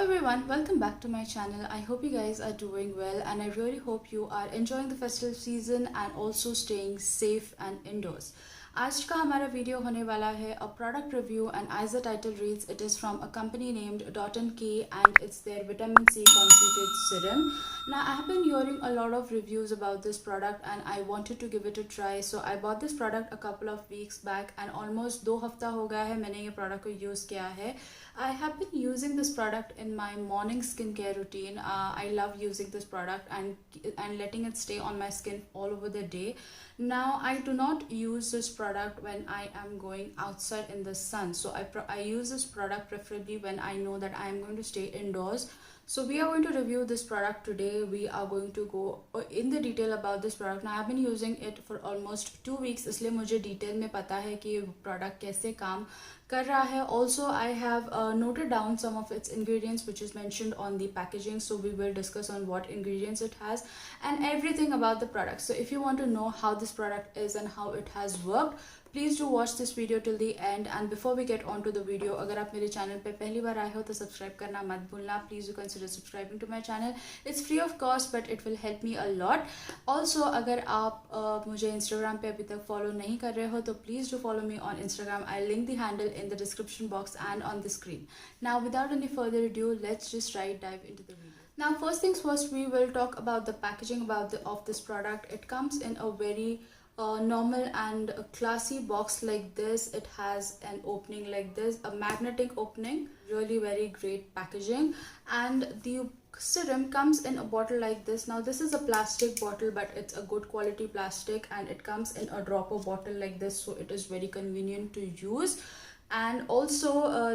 everyone, welcome back to my channel. I hope you guys are doing well and I really hope you are enjoying the festive season and also staying safe and indoors. आज का हमारा video होने वाला है a product review and as the title reads, it is from a company named Dot & Key and it's their vitamin C concentrate serum. Now I have been hearing a lot of reviews about this product and I wanted to give it a try. So I bought this product a couple of weeks back and almost 2 हफ्ता हो गया है मैंने ये product को use किया है. I have been using this product in my morning skincare routine. I love using this product and letting it stay on my skin all over the day. Now I do not use this product when I am going outside in the sun. So I use this product preferably when I know that I am going to stay indoors. So we are going to review this product today. We are going to go in the detail about this product. Now I have been using it for almost 2 weeks, इसलिए मुझे detail में पता है कि ये product कैसे काम कर रहा है. Also I have noted down some of its ingredients which is mentioned on the packaging, so we will discuss on what ingredients it has and everything about the product. So if you want to know how this product is and how it has worked, please do watch this video till the end before we get on to the video, अगर आप मेरे channel पे पहली बार आए हो तो subscribe करना मत भूलना. Please you consider subscribing to my channel. It's free of cost but it will help me a lot. Also अगर आप मुझे इंस्टाग्राम पे अभी तक फॉलो नहीं कर रहे हो तो please do follow me on Instagram. I link the handle in the description box and on the screen. Now without any further ado, let's just dive into the video. Now first things first, we will talk about the packaging of this product. It comes in a very normal and a classy box like this. It has an opening like this, a magnetic opening, really very great packaging, and the serum comes in a bottle like this. Now this is a plastic bottle but it's a good quality plastic and it comes in a dropper bottle like this, so it is very convenient to use. And also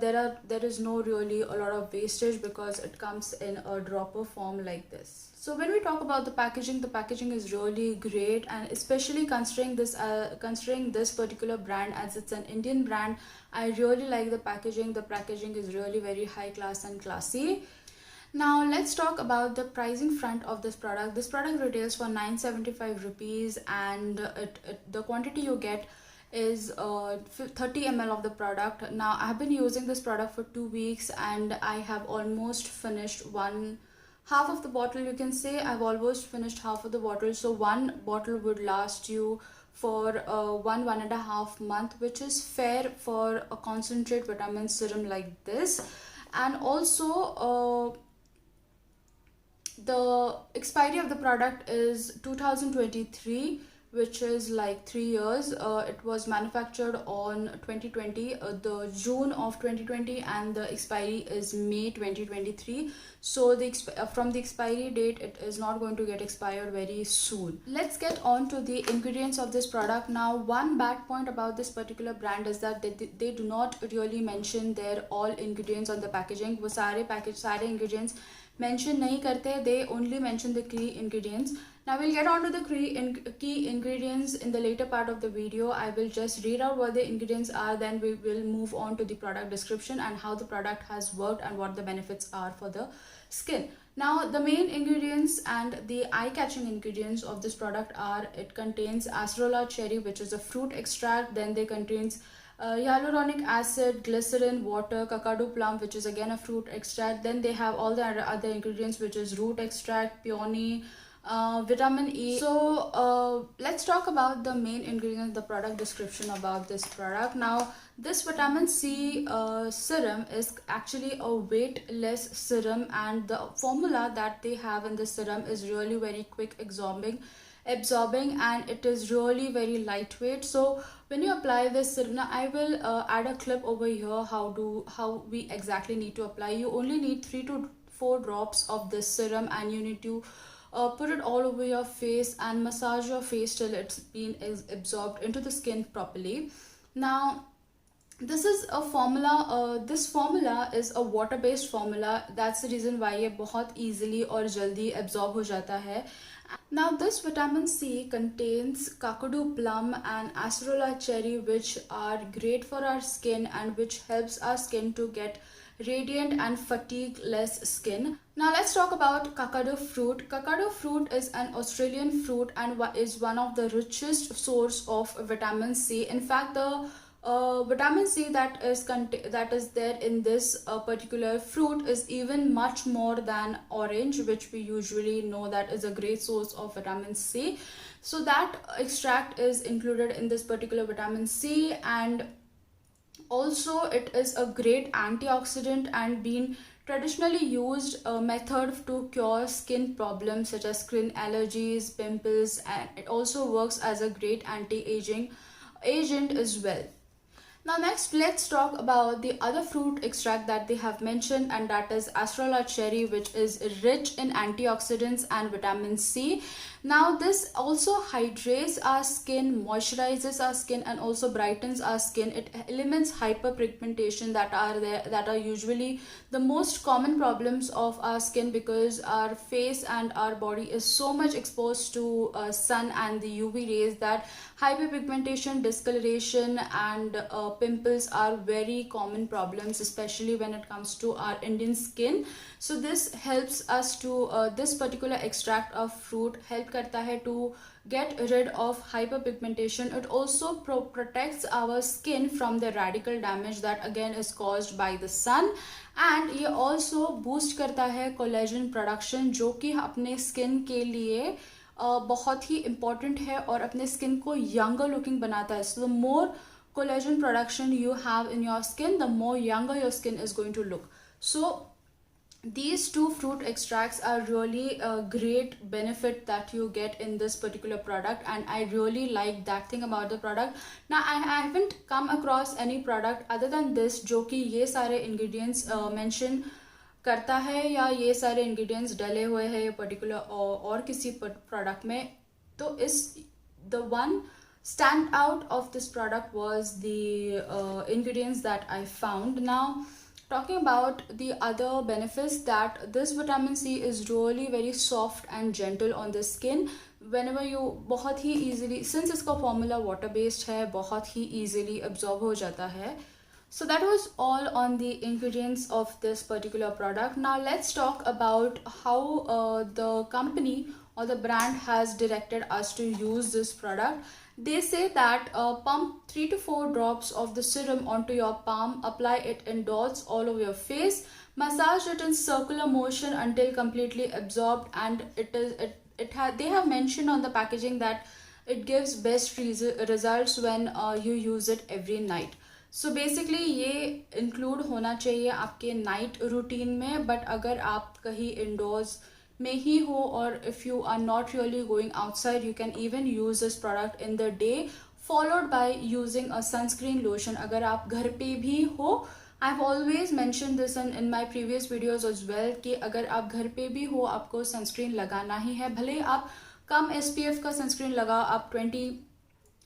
there is no really a lot of wastage because it comes in a dropper form like this. So when we talk about the packaging is really great, and especially considering this particular brand as it's an Indian brand, I really like the packaging. The packaging is really very high class and classy. Now let's talk about the pricing front of this product. This product retails for 975 rupees and the quantity you get is 30 ml of the product. Now I have been using this product for 2 weeks and I have almost finished half of the bottle. You can say I've almost finished half of the bottle. So one bottle would last you for 1.5 months, which is fair for a concentrate vitamin serum like this. And also the expiry of the product is 2023, which is like 3 years. It was manufactured on 2020, the June of 2020, and the expiry is May 2023. So from the expiry date, it is not going to get expired very soon. Let's get on to the ingredients of this product. Now one bad point about this particular brand is that they do not really mention their all ingredients on the packaging. वो सारे ingredients mention नहीं करते. They only mention the key ingredients. Now we'll get on to the key ingredients in the later part of the video. I will just read out what the ingredients are, then we will move on to the product description and how the product has worked and what the benefits are for the skin. Now the main ingredients and the eye-catching ingredients of this product are, it contains acerola cherry, which is a fruit extract. Then they contains hyaluronic acid, glycerin, water, kakadu plum, which is again a fruit extract. Then they have all the other ingredients, which is root extract, peony, vitamin E. So let's talk about the main ingredients, the product description about this product. Now this vitamin C serum is actually a weightless serum, and the formula that they have in this serum is really very quick absorbing, and it is really very lightweight. So when you apply this serum, now I will add a clip over here how we exactly need to apply. You only need 3 to 4 drops of this serum and you need to put it all over your face and massage your face till it's been absorbed into the skin properly. Now this is a formula. This formula is a water based formula. That's the reason why ये बहुत easily और जल्दी absorb हो जाता है. Now this vitamin C contains kakadu plum and acerola cherry, which are great for our skin and which helps our skin to get radiant and fatigue less skin. Now let's talk about kakadu fruit. Kakadu fruit is an Australian fruit and is one of the richest source of vitamin C. In fact, the vitamin C that is there in this particular fruit is even much more than orange, which we usually know that is a great source of vitamin C. So that extract is included in this particular vitamin C, and also it is a great antioxidant and been traditionally used method to cure skin problems such as skin allergies, pimples, and it also works as a great anti-aging agent as well. Now next, let's talk about the other fruit extract that they have mentioned, and that is Acerola cherry, which is rich in antioxidants and vitamin C. Now this also hydrates our skin, moisturizes our skin, and also brightens our skin. It eliminates hyperpigmentation that are usually the most common problems of our skin, because our face and our body is so much exposed to sun and the UV rays that hyperpigmentation, discoloration, and pimples are very common problems, especially when it comes to our Indian skin. So this helps us to this particular extract of fruit help करता है to get rid of hyperpigmentation. It also protects our skin from the radical damage that again is caused by the sun, and ये also boost करता है collagen production, जो कि अपने skin के लिए बहुत ही important है और अपने skin को younger looking बनाता है. So the more collagen production you have in your skin, the more younger your skin is going to look. So these two fruit extracts are really a great benefit that you get in this particular product, and I really like that thing about the product. Now I haven't come across any product other than this जो कि ये सारे ingredients mention करता है या ये सारे ingredients डले हुए हैं ये particular और किसी product में. तो इस the one stand out of this product was the ingredients that I found. Now talking about the other benefits, that this vitamin C is really very soft and gentle on the skin. Whenever you बहुत ही easily, since इसका formula water based है, बहुत ही easily absorb हो जाता है. So that was all on the ingredients of this particular product. Now let's talk about how the company or the brand has directed us to use this product. They say that pump 3 to 4 drops of the serum onto your palm, apply it in dots all over your face, massage it in circular motion until completely absorbed, and they have mentioned on the packaging that it gives best results when you use it every night. So basically ये include होना चाहिए आपके night routine में, but अगर आप कहीं indoors में ही हो और if you are not really going outside, you can even use this product in the day followed by using a sunscreen lotion. अगर आप घर पे भी हो, I've always mentioned this in my previous videos as well कि अगर आप घर पे भी हो आपको sunscreen लगाना ही है, भले आप कम SPF का sunscreen लगाओ, आप 20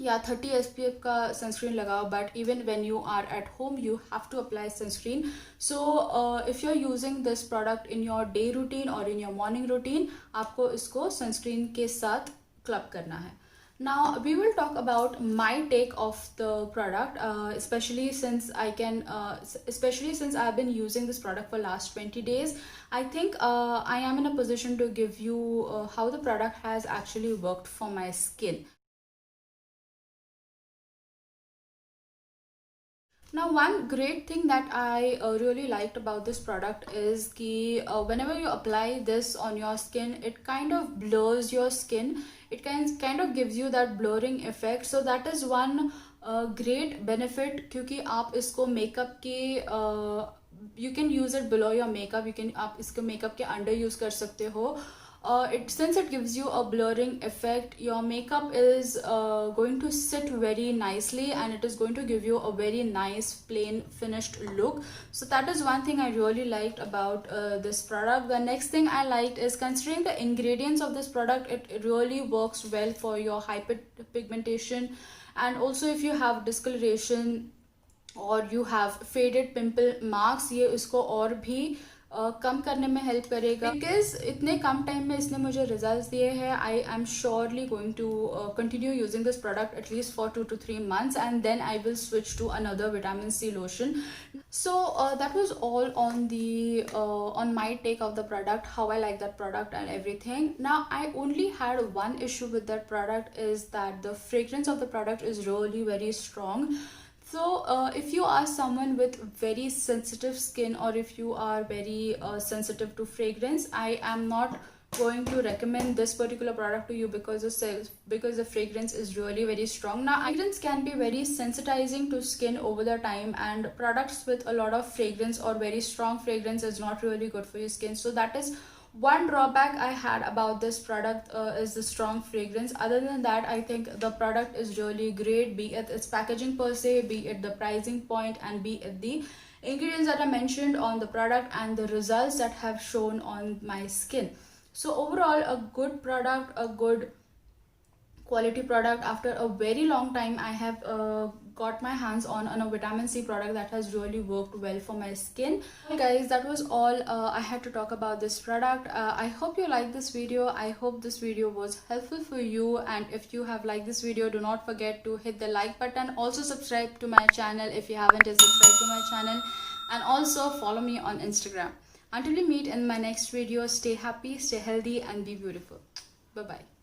या 30 SPF का sunscreen लगाओ, but even when you are at home you have to apply sunscreen. So if you're using this product in your day routine or in your morning routine, आपको इसको sunscreen के साथ club करना है. Now we will talk about my take of the product, especially since I've been using this product for last 20 days. I think I am in a position to give you how the product has actually worked for my skin. Now one great thing that I really liked about this product is कि whenever you apply this on your skin, it kind of blurs your skin. It kind of gives you that blurring effect. So that is one great benefit, क्योंकि आप इसको makeup के you can use it below your makeup. आप इसको makeup के under use कर सकते हो. Since it gives you a blurring effect, your makeup is going to sit very nicely and it is going to give you a very nice plain finished look. So that is one thing I really liked about this product. The next thing I liked is, considering the ingredients of this product, it really works well for your hyperpigmentation, and also if you have discoloration or you have faded pimple marks, ये इसको और भी कम करने में help करेगा. Because इतने कम time में इसने मुझे रिजल्ट्स दिए हैं. I am surely going to continue using this product at least for 2 to 3 months, and then I will switch to another vitamin C lotion. So that was all on the on my take of the product, how I like that product and everything. Now I only had one issue with that product, is that the fragrance of the product is really very strong. So if you are someone with very sensitive skin, or if you are very sensitive to fragrance, I am not going to recommend this particular product to you because the fragrance is really very strong. Now, fragrance can be very sensitizing to skin over the time, and products with a lot of fragrance or very strong fragrance is not really good for your skin. So that is one drawback I had about this product, is the strong fragrance. Other than that, I think the product is really great, be it its packaging per se, be it the pricing point, and be it the ingredients that I mentioned on the product and the results that have shown on my skin. So overall, a good product, a good quality product. After a very long time, I have got my hands on a vitamin C product that has really worked well for my skin. Well, guys, that was all I had to talk about this product. I hope you liked this video. I hope this video was helpful for you, and if you have liked this video, do not forget to hit the like button. Also subscribe to my channel if you haven't yet subscribed to my channel, and also follow me on Instagram. Until we meet in my next video, stay happy, stay healthy, and be beautiful. Bye bye.